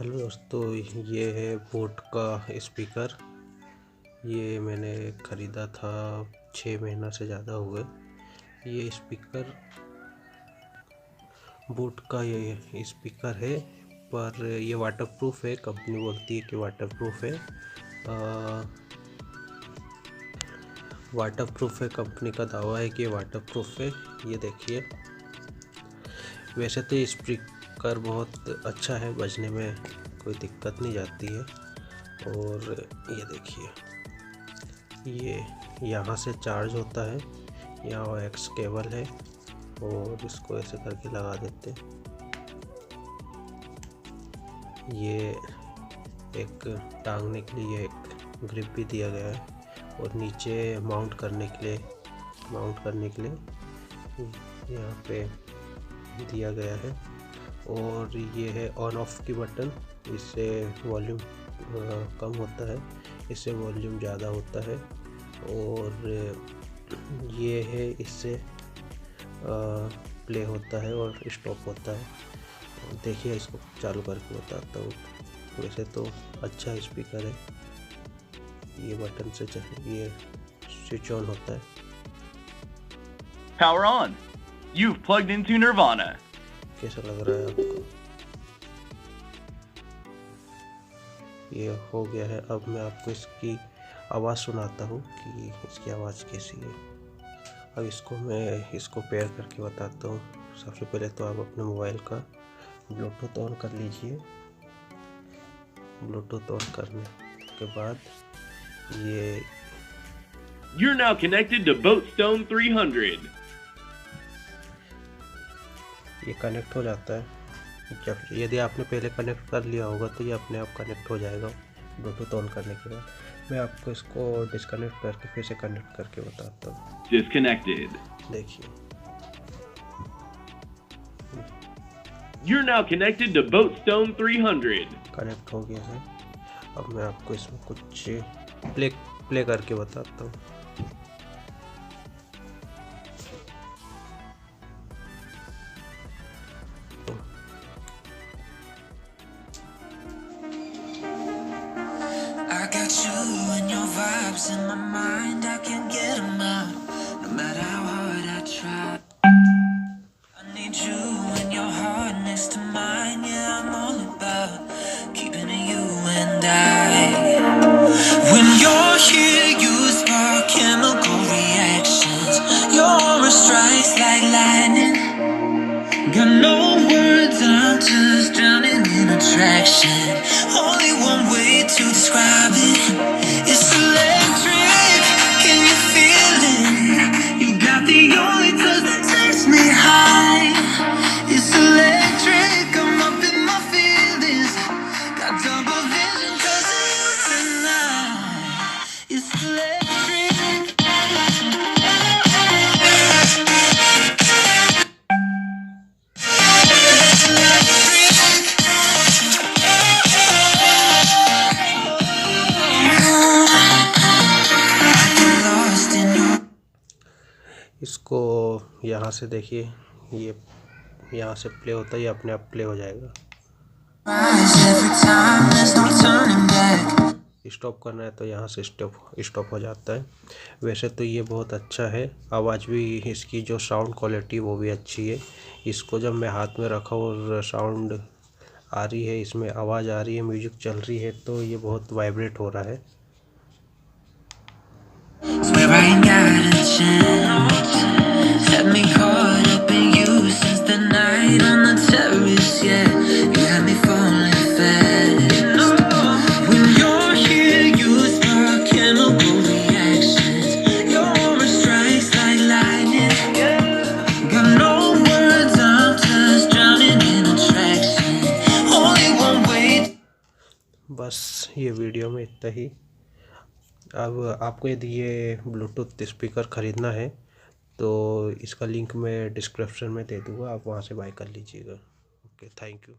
Hello दोस्तों, ये है बोट का स्पीकर। ये मैंने ख़रीदा था 6 महीना से ज़्यादा हुए। ये स्पीकर बोट का ये स्पीकर है, पर ये वाटरप्रूफ है। कंपनी बोलती है कि वाटरप्रूफ है। वाटरप्रूफ है, कंपनी का दावा है कि वाटरप्रूफ है। ये देखिए, वैसे तो ये स्पीकर बहुत अच्छा है, बजने में कोई दिक्कत नहीं जाती है। और ये देखिए, ये यहाँ से चार्ज होता है, यहाँ एक्स केबल है और इसको ऐसे करके लगा देते हैं। ये एक टांगने के लिए एक ग्रिप भी दिया गया है और नीचे माउंट करने के लिए यहाँ पे दिया गया है। और ये है ऑन ऑफ की बटन, इससे वॉल्यूम कम होता है, इससे वॉल्यूम ज़्यादा होता है। और ये है, इससे प्ले होता है और स्टॉप होता है। देखिए, इसको चालू करके बताता हूँ। वैसे तो अच्छा स्पीकर है। ये बटन से ये स्विच ऑन होता है। Power on. You've plugged into Nirvana. कैसा लग रहा है आपको? ये हो गया है। अब मैं आपको इसकी आवाज़ सुनाता हूँ कि इसकी आवाज़ कैसी है। अब इसको पेयर करके बताता हूँ। सबसे पहले तो आप अपने मोबाइल का ब्लूटूथ ऑन कर लीजिए। ब्लूटूथ ऑन करने के बाद You're now connected to Boatstone 300. ये कनेक्ट हो जाता है। जब यदि आपने पहले कनेक्ट कर लिया होगा तो ये अपने आप कनेक्ट हो जाएगा ब्लूटूथ ऑन करने के बाद। मैं आपको इसको डिस्कनेक्ट करके फिर से कनेक्ट करके बताता हूँ। Disconnected. देखिए, You're now connected to Boatstone 300. Connect हो गया है। अब मैं आपको इसमें कुछ प्ले करके बताता हूँ। I got you and your vibes in my mind, I can't get them out, no matter how hard I try. I need you and your heart next to mine, yeah, I'm all about keeping it you and I. When you're here, you spark chemical reactions, your aura strikes like lightning. Got no words, I'm just drowning in attraction. Only one way to describe it. It's electric. Can you feel it? You got the only touch that takes me high. It's electric. I'm up in my feelings. Got double vision 'cause of you tonight. It's electric. इसको यहाँ से देखिए, ये यहाँ से play होता है, ये अपने आप प्ले हो जाएगा। स्टॉप करना है तो यहाँ से स्टॉप हो जाता है। वैसे तो ये बहुत अच्छा है। आवाज़ भी इसकी जो साउंड क्वालिटी वो भी अच्छी है। इसको जब मैं हाथ में रखा और साउंड आ रही है, इसमें आवाज़ आ रही है, म्यूजिक चल रही है, तो ये बहुत वाइब्रेट हो रहा है। बस ये वीडियो में इतना ही। अब आपको यदि ये ब्लूटूथ स्पीकर ख़रीदना है तो इसका लिंक मैं डिस्क्रिप्शन में दे दूँगा, आप वहाँ से बाय कर लीजिएगा। Okay, thank you.